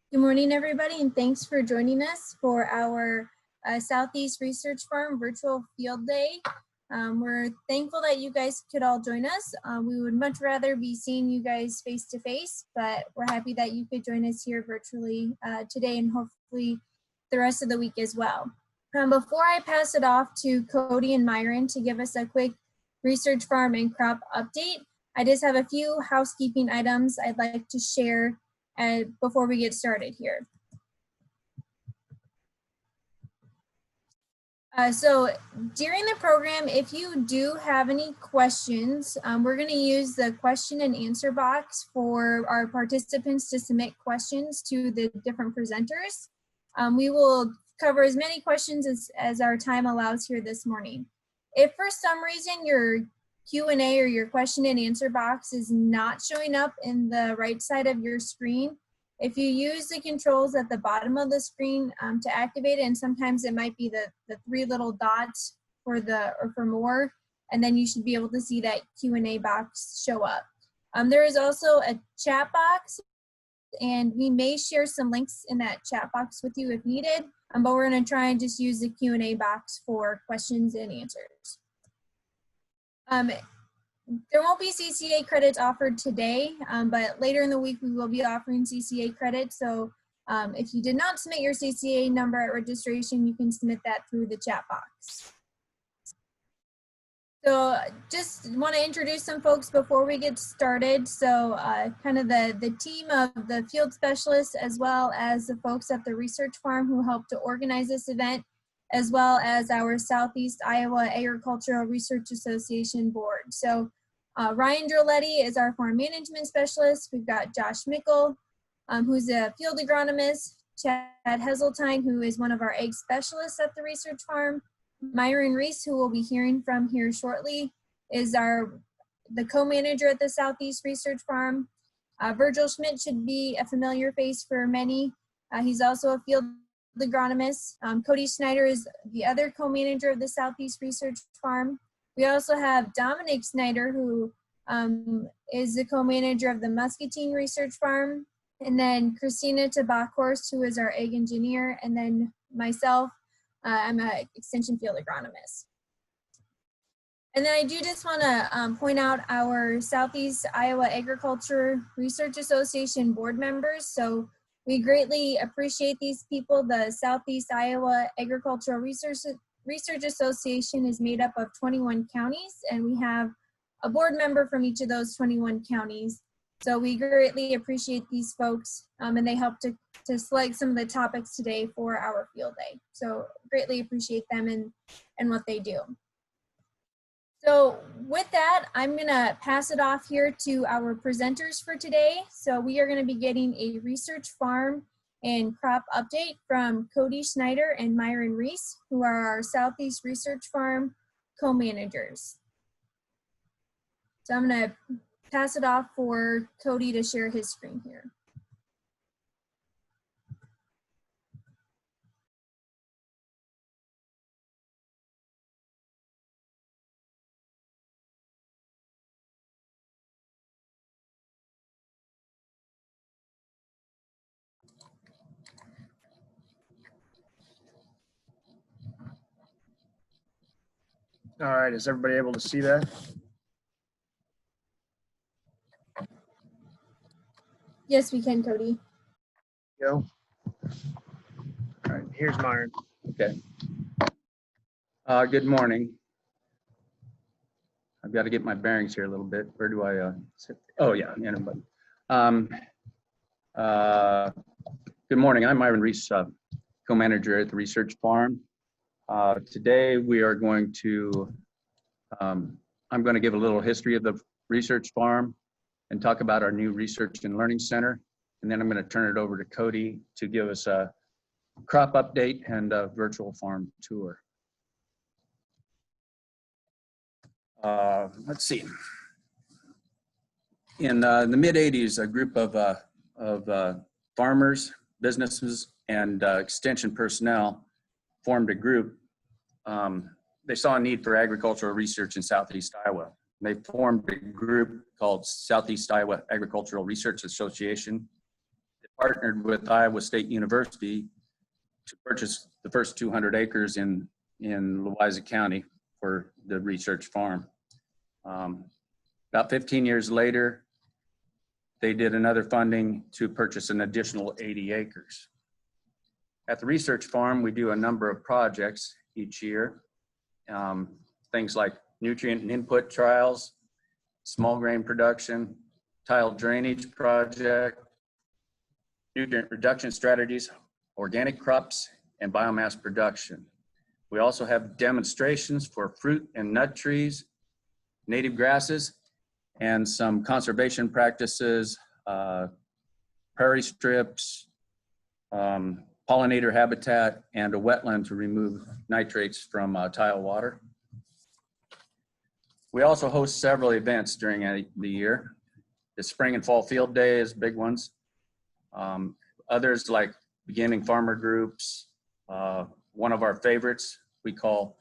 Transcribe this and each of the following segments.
Good morning, everybody, and thanks for joining us for our Southeast Research Farm virtual field day. We're thankful that you guys could all join us. We would much rather be seeing you guys face to face, but we're happy that you could join us here virtually today and hopefully the rest of the week as well. Before I pass it off to Cody and Myron to give us a quick research farm and crop update, I just have a few housekeeping items I'd like to share before we get started here. So during the program, if you do have any questions, we're going to use the question and answer box for our participants to submit questions to the different presenters. We will cover as many questions as our time allows here this morning. If for some reason your Q&A or your question and answer box is not showing up in the right side of your screen, if you use the controls at the bottom of the screen to activate it, and sometimes it might be the three little dots for more, and then you should be able to see that Q&A box show up. There is also a chat box, and we may share some links in that chat box with you if needed, but we're going to try and just use the Q&A box for questions and answers. There won't be CCA credits offered today, but later in the week we will be offering CCA credits. So if you did not submit your CCA number at registration, you can submit that through the chat box. So just want to introduce some folks before we get started. So kind of the team of the field specialists, as well as the folks at the research farm who helped to organize this event, as well as our Southeast Iowa Agricultural Research Association board. So Ryan Droletti is our farm management specialist. We've got Josh Mickle, who's a field agronomist, Chad Heseltine, who is one of our egg specialists at the research farm. Myron Rees, who we'll be hearing from here shortly, is the co-manager at the Southeast Research Farm. Virgil Schmidt should be a familiar face for many. He's also a field agronomist. Cody Schneider is the other co-manager of the Southeast Research Farm. We also have Dominic Schneider, who is the co-manager of the Muscatine Research Farm. And then Christina Tabakhorst, who is our egg engineer. And then myself, I'm an extension field agronomist. And then I do just want to point out our Southeast Iowa Agriculture Research Association board members. So we greatly appreciate these people. The Southeast Iowa Agricultural Research Association is made up of 21 counties, and we have a board member from each of those 21 counties. So we greatly appreciate these folks, and they helped to select some of the topics today for our field day. So greatly appreciate them and what they do. So with that, I'm going to pass it off here to our presenters for today. So we are going to be getting a research farm and crop update from Cody Schneider and Myron Rees, who are our Southeast Research Farm co-managers. So I'm going to pass it off for Cody to share his screen here. All right, is everybody able to see that? Yes, we can, Cody. Go. All right, here's Myron. Okay. Good morning. I've got to get my bearings here a little bit. Where do I sit? Oh yeah, anybody. Good morning. I'm Myron Rees, co-manager at the research farm. Today we are going to, I'm going to give a little history of the research farm and talk about our new research and learning center. And then I'm going to turn it over to Cody to give us a crop update and a virtual farm tour. Let's see. In the mid-'80s, a group of farmers, businesses, and extension personnel formed a group. They saw a need for agricultural research in Southeast Iowa. They formed a group called Southeast Iowa Agricultural Research Association. partnered with Iowa State University to purchase the first 200 acres in Louisa County for the research farm. About 15 years later, they did another funding to purchase an additional 80 acres. At the research farm, we do a number of projects each year. Things like nutrient and input trials, small grain production, tile drainage project, nutrient reduction strategies, organic crops, and biomass production. We also have demonstrations for fruit and nut trees, native grasses, and some conservation practices, prairie strips, pollinator habitat, and a wetland to remove nitrates from tile water. We also host several events during the year. The spring and fall field days, big ones. Others like beginning farmer groups. One of our favorites we call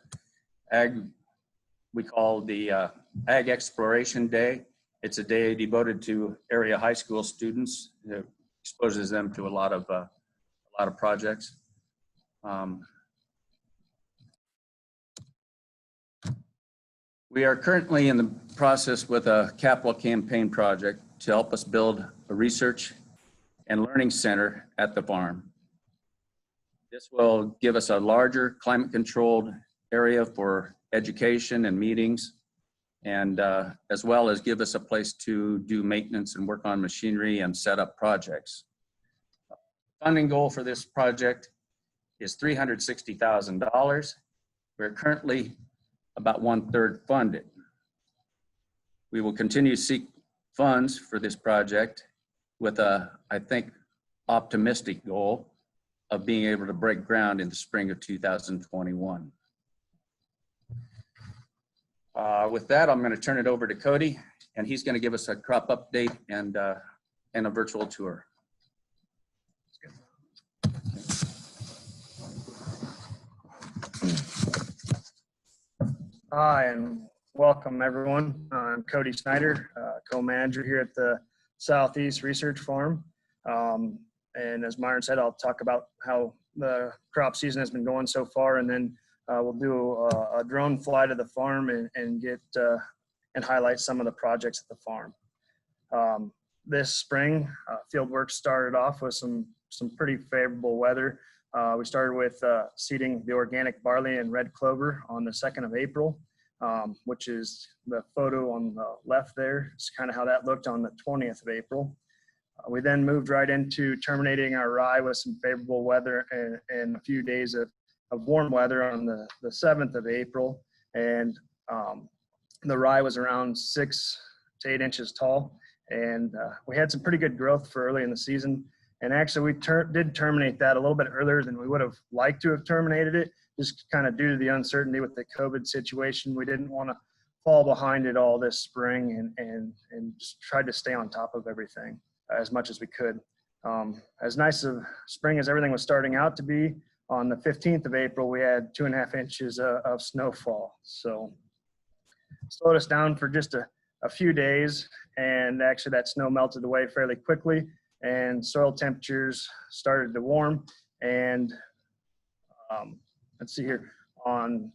the Ag Exploration Day. It's a day devoted to area high school students. It exposes them to a lot of projects. We are currently in the process with a capital campaign project to help us build a research and learning center at the farm. This will give us a larger climate-controlled area for education and meetings, and as well as give us a place to do maintenance and work on machinery and set up projects. Funding goal for this project is $360,000. We're currently about 1/3 funded. We will continue to seek funds for this project with a, I think, optimistic goal of being able to break ground in the spring of 2021. With that, I'm going to turn it over to Cody, and he's going to give us a crop update and a virtual tour. Hi, and welcome everyone. I'm Cody Schneider, co-manager here at the Southeast Research Farm. And as Myron said, I'll talk about how the crop season has been going so far, and then we'll do a drone fly to the farm and get and highlight some of the projects at the farm. This spring, field work started off with some pretty favorable weather. We started with seeding the organic barley and red clover on the 2nd of April, which is the photo on the left there. It's kind of how that looked on the 20th of April. We then moved right into terminating our rye with some favorable weather and a few days of warm weather on the 7th of April. And the rye was around 6 to 8 inches tall. And we had some pretty good growth for early in the season. And actually, we did terminate that a little bit earlier than we would have liked to have terminated it, just kind of due to the uncertainty with the COVID situation. We didn't want to fall behind it all this spring and just tried to stay on top of everything as much as we could. As nice of spring as everything was starting out to be, on the 15th of April, we had 2.5 inches of snowfall. So slowed us down for just a few days, and actually that snow melted away fairly quickly, and soil temperatures started to warm. And let's see here, on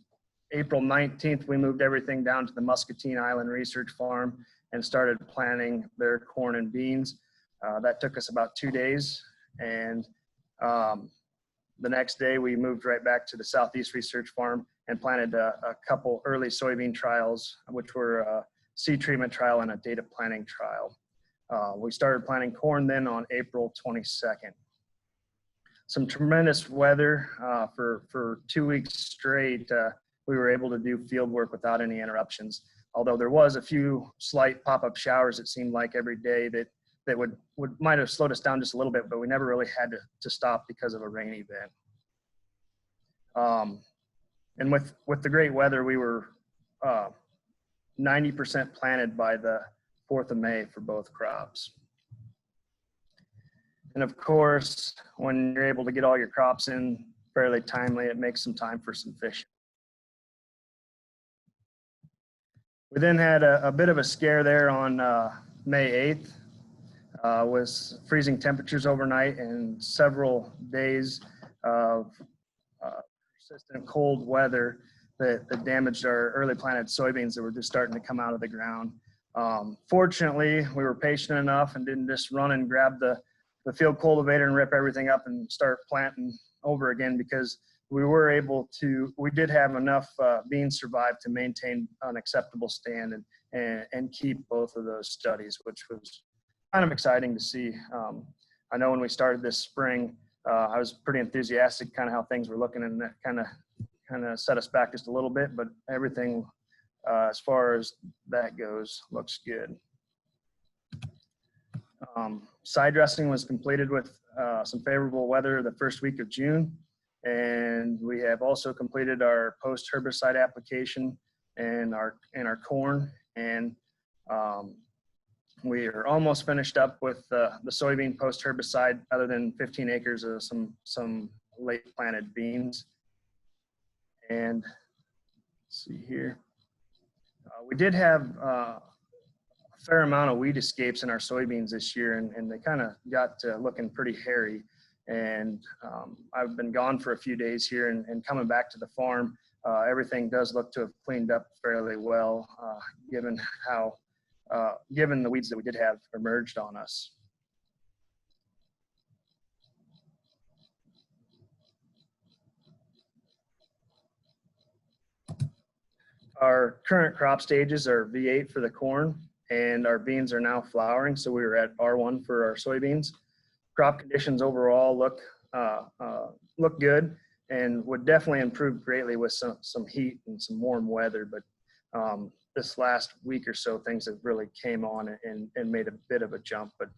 April 19th, we moved everything down to the Muscatine Island Research Farm and started planting their corn and beans. That took us about 2 days, and the next day we moved right back to the Southeast Research Farm and planted a couple early soybean trials, which were a seed treatment trial and a data planting trial. We started planting corn then on April 22nd. Some tremendous weather for 2 weeks straight. We were able to do field work without any interruptions, although there was a few slight pop-up showers, it seemed like, every day that might have slowed us down just a little bit, but we never really had to stop because of a rain event. And with the great weather, we were 90% planted by the 4th of May for both crops. And of course, when you're able to get all your crops in fairly timely, it makes some time for some fishing. We then had a bit of a scare there on May 8th. with freezing temperatures overnight and several days of persistent cold weather that damaged our early planted soybeans that were just starting to come out of the ground. Fortunately, we were patient enough and didn't just run and grab the field cultivator and rip everything up and start planting over again, because we did have enough beans survive to maintain an acceptable stand and keep both of those studies, which was kind of exciting to see. I know when we started this spring, I was pretty enthusiastic kind of how things were looking, and that kind of set us back just a little bit, but everything as far as that goes looks good. Side dressing was completed with some favorable weather the first week of June, and we have also completed our post herbicide application and our corn, and we are almost finished up with the soybean post herbicide, other than 15 acres of some late planted beans. And let's see here, we did have a fair amount of weed escapes in our soybeans this year, and they kind of got to looking pretty hairy. And I've been gone for a few days here, and coming back to the farm, everything does look to have cleaned up fairly well, given the weeds that we did have emerged on us. Our current crop stages are V8 for the corn, and our beans are now flowering, so we were at R1 for our soybeans. Crop conditions overall look good, and would definitely improve greatly with some heat and some warm weather, but this last week or so, things have really came on and made a bit of a jump, but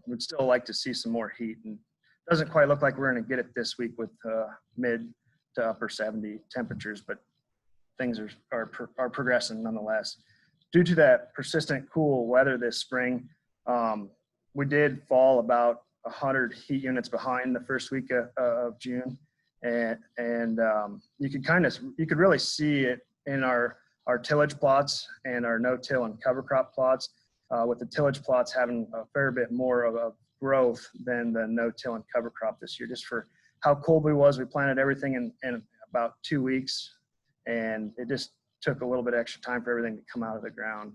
we'd still like to see some more heat, and it doesn't quite look like we're going to get it this week with mid to upper 70 temperatures, but things are progressing nonetheless. Due to that persistent cool weather this spring, we did fall about 100 heat units behind the first week of June, and you could really see it in our tillage plots and our no-till and cover crop plots, with the tillage plots having a fair bit more of a growth than the no-till and cover crop this year, just for how cold we was. We planted everything in about 2 weeks, and it just took a little bit extra time for everything to come out of the ground.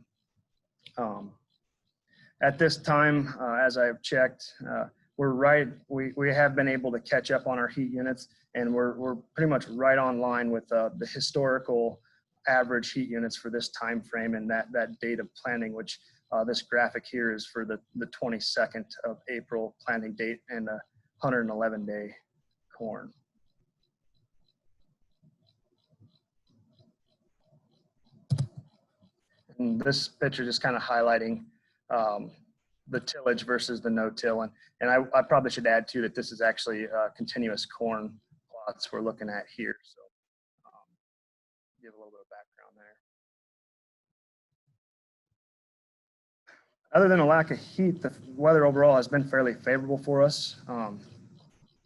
At this time, as I've checked, we have been able to catch up on our heat units, and we're pretty much right on line with the historical average heat units for this time frame and that date of planting, which this graphic here is for the 22nd of April planting date and a 111-day corn. And this picture just kind of highlighting the tillage versus the no-till, and I probably should add too that this is actually continuous corn plots we're looking at here, so give a little bit of background there. Other than a lack of heat, the weather overall has been fairly favorable for us.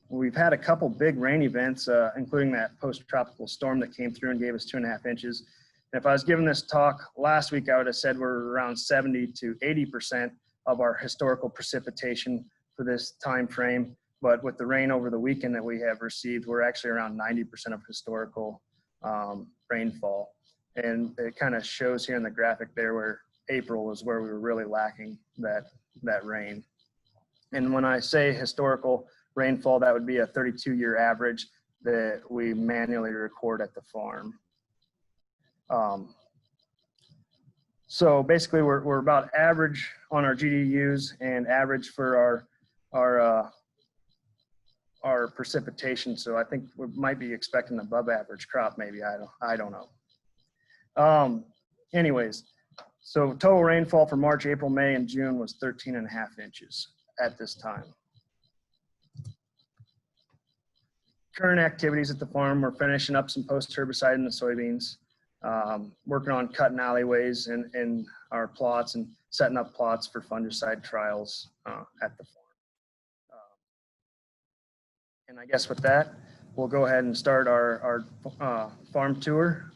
We've had a couple big rain events, including that post-tropical storm that came through and gave us 2.5 inches. And if I was giving this talk last week, I would have said we're around 70 to 80% of our historical precipitation for this time frame. But with the rain over the weekend that we have received, we're actually around 90% of historical rainfall. And it kind of shows here in the graphic there where April was where we were really lacking that rain. And when I say historical rainfall, that would be a 32-year average that we manually record at the farm. So basically we're about average on our GDDs and average for our precipitation. So I think we might be expecting above average crop, maybe. I don't know. Anyways, so total rainfall for March, April, May, and June was 13.5 inches at this time. Current activities at the farm, we're finishing up some post-herbicide in the soybeans, working on cutting alleyways in our plots and setting up plots for fungicide trials at the farm. And I guess with that, we'll go ahead and start our farm tour.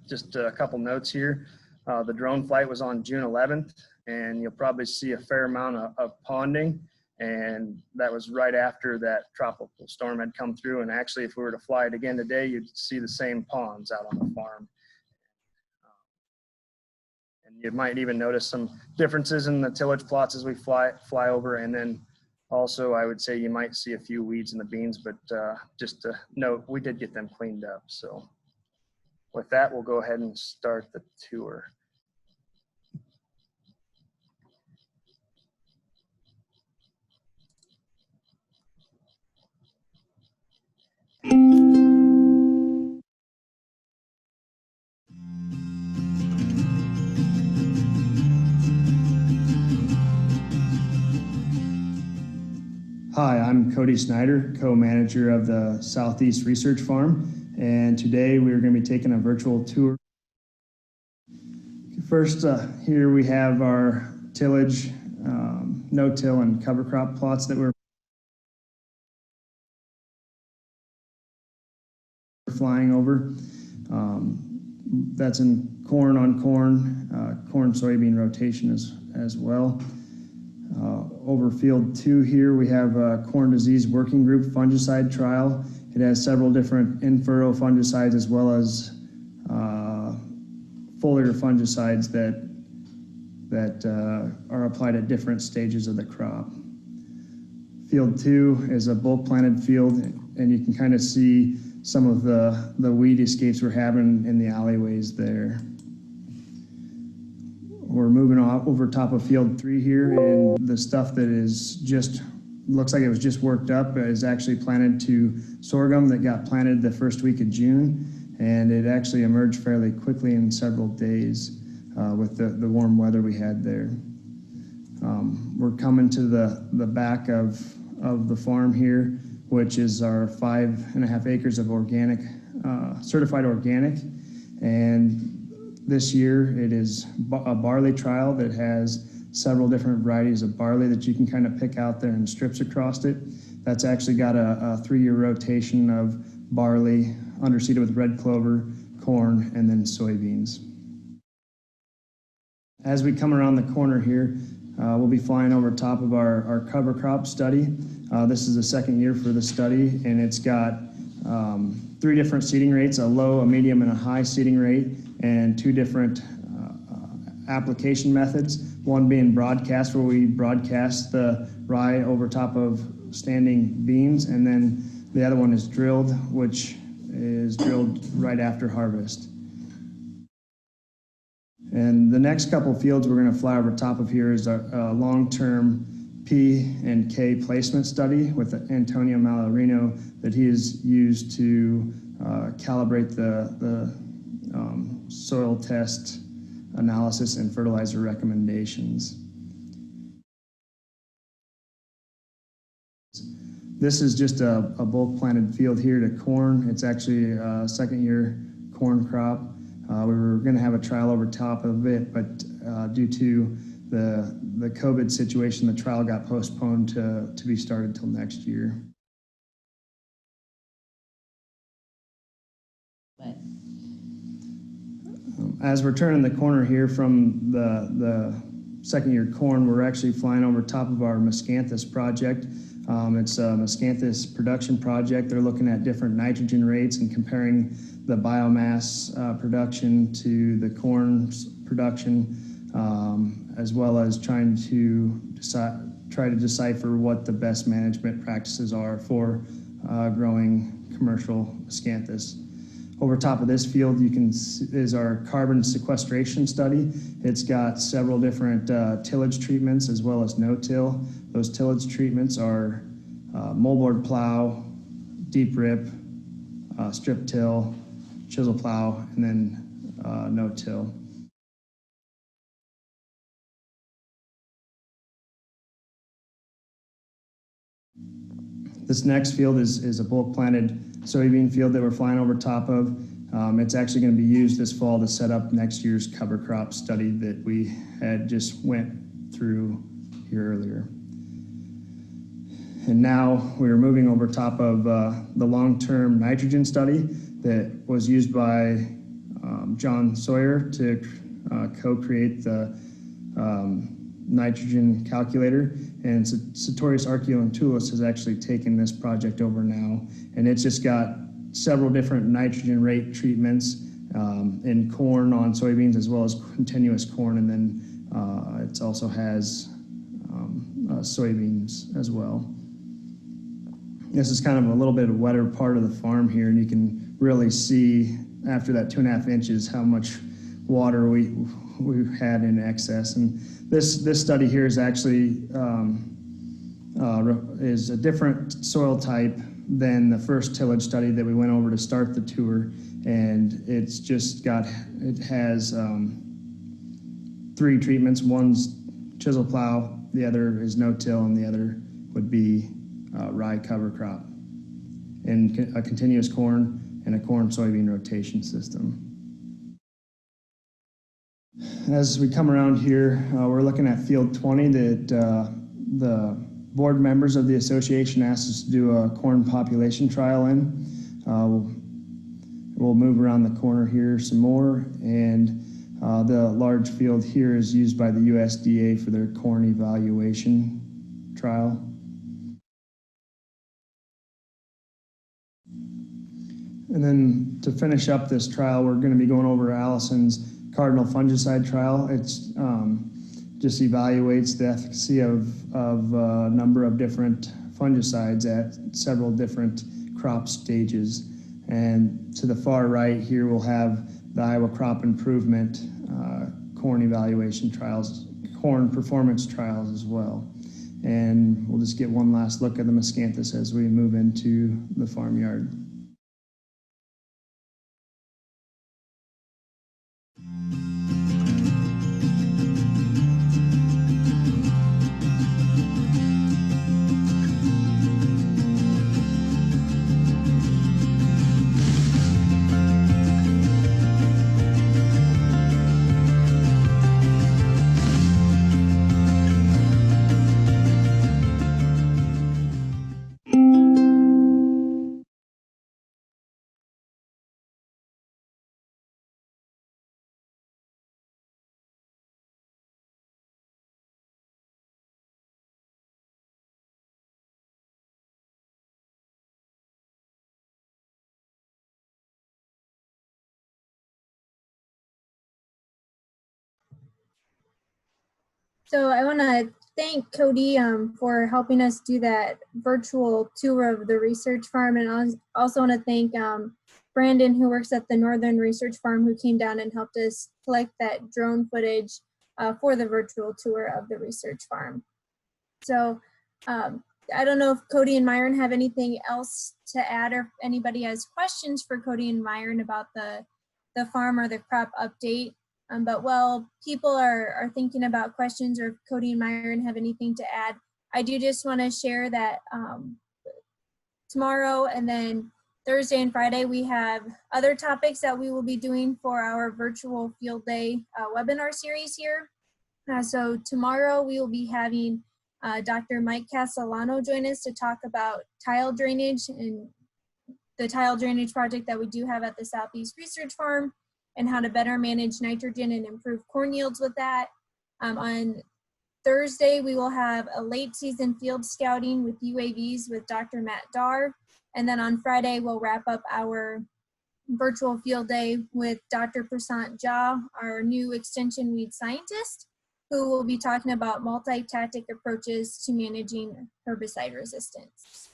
Just a couple notes here. The drone flight was on June 11th, and you'll probably see a fair amount of ponding. And that was right after that tropical storm had come through. And actually, if we were to fly it again today, you'd see the same ponds out on the farm. And you might even notice some differences in the tillage plots as we fly over. And then also, I would say you might see a few weeds in the beans, but just to note, we did get them cleaned up. So with that, we'll go ahead and start the tour. Hi, I'm Cody Schneider, co-manager of the Southeast Research Farm, and today we're going to be taking a virtual tour. First, here we have our tillage, no-till, and cover crop plots that we're flying over. That's in corn on corn, corn soybean rotation as well. Over field 2 here, we have a corn disease working group fungicide trial. It has several different in-furrow fungicides as well as foliar fungicides that are applied at different stages of the crop. Field 2 is a bulk planted field, and you can kind of see some of the weed escapes we're having in the alleyways there. We're moving off over top of field 3 here, and the stuff that is just looks like it was just worked up is actually planted to sorghum that got planted the first week of June, and it actually emerged fairly quickly in several days with the warm weather we had there. We're coming to the back of the farm here, which is our 5.5 acres of organic, certified organic, and this year it is a barley trial that has several different varieties of barley that you can kind of pick out there in strips across it. That's actually got a 3-year rotation of barley underseeded with red clover, corn, and then soybeans. As we come around the corner here, we'll be flying over top of our cover crop study. This is the second year for the study, and it's got 3 different seeding rates, a low, a medium, and a high seeding rate, and 2 different application methods, one being broadcast, where we broadcast the rye over top of standing beans, and then the other one is drilled, which is drilled right after harvest. And the next couple fields we're going to fly over top of here is a long-term P and K placement study with Antonio Mallarino that he has used to calibrate the soil test analysis and fertilizer recommendations. This is just a bulk planted field here to corn. It's actually a second-year corn crop. We were going to have a trial over top of it, but due to the COVID situation, the trial got postponed to be started till next year. As we're turning the corner here from the second-year corn, we're actually flying over top of our Miscanthus project. It's a Miscanthus production project. They're looking at different nitrogen rates and comparing the biomass production to the corn's production, as well as trying to decipher what the best management practices are for growing commercial Miscanthus. Over top of this field, you can is our carbon sequestration study. It's got several different tillage treatments as well as no-till. Those tillage treatments are moldboard plow, deep rip, strip till, chisel plow, and then no-till. This next field is a bulk planted soybean field that we're flying over top of. It's actually going to be used this fall to set up next year's cover crop study that we had just went through here earlier. And now we're moving over top of the long-term nitrogen study that was used by John Sawyer to co-create the nitrogen calculator, and Sartorius Archaeoantulus has actually taken this project over now, and it's just got several different nitrogen rate treatments in corn, on soybeans, as well as continuous corn, and then it also has soybeans as well. This is kind of a little bit of wetter part of the farm here, and you can really see after that 2.5 inches how much water we had in excess. And this study here is actually is a different soil type than the first tillage study that we went over to start the tour, and it has 3 treatments. One's chisel plow, the other is no-till, and the other would be rye cover crop, and a continuous corn and a corn-soybean rotation system. As we come around here, we're looking at field 20 that the board members of the association asked us to do a corn population trial in. We'll move around the corner here some more, and the large field here is used by the USDA for their corn evaluation trial. And then to finish up this trial, we're going to be going over Allison's cardinal fungicide trial. It's just evaluates the efficacy of a number of different fungicides at several different crop stages. And to the far right here, we'll have the Iowa Crop Improvement corn evaluation trials, corn performance trials as well. And we'll just get one last look at the miscanthus as we move into the farmyard. So I want to thank Cody for helping us do that virtual tour of the research farm, and I also want to thank Brandon, who works at the Northern Research Farm, who came down and helped us collect that drone footage for the virtual tour of the research farm. So I don't know if Cody and Myron have anything else to add, or if anybody has questions for Cody and Myron about the farm or the crop update. But while people are thinking about questions, or if Cody and Myron have anything to add, I do just want to share that tomorrow and then Thursday and Friday, we have other topics that we will be doing for our virtual field day webinar series here. So tomorrow we will be having Dr. Mike Castellano join us to talk about tile drainage and the tile drainage project that we do have at the Southeast Research Farm, and how to better manage nitrogen and improve corn yields with that. On Thursday, we will have a late season field scouting with UAVs with Dr. Matt Darr. And then on Friday, we'll wrap up our virtual field day with Dr. Prasant Jha, our new extension weed scientist, who will be talking about multi-tactic approaches to managing herbicide resistance.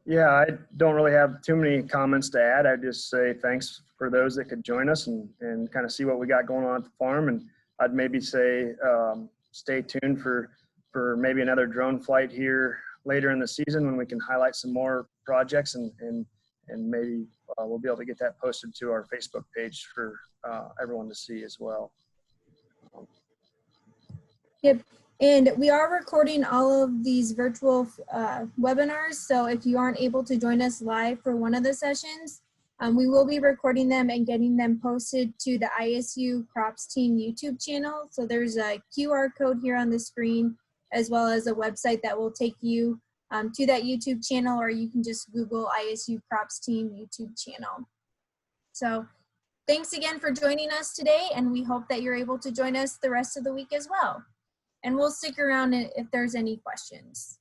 Yeah, I don't really have too many comments to add. I'd just say thanks for those that could join us and kind of see what we got going on at the farm. And I'd maybe say stay tuned for maybe another drone flight here later in the season when we can highlight some more projects, and maybe we'll be able to get that posted to our Facebook page for everyone to see as well. Yep. And we are recording all of these virtual webinars. So if you aren't able to join us live for one of the sessions, we will be recording them and getting them posted to the ISU Crops Team YouTube channel. So there's a QR code here on the screen, as well as a website that will take you to that YouTube channel, or you can just Google ISU Crops Team YouTube channel. So thanks again for joining us today, and we hope that you're able to join us the rest of the week as well. And we'll stick around if there's any questions.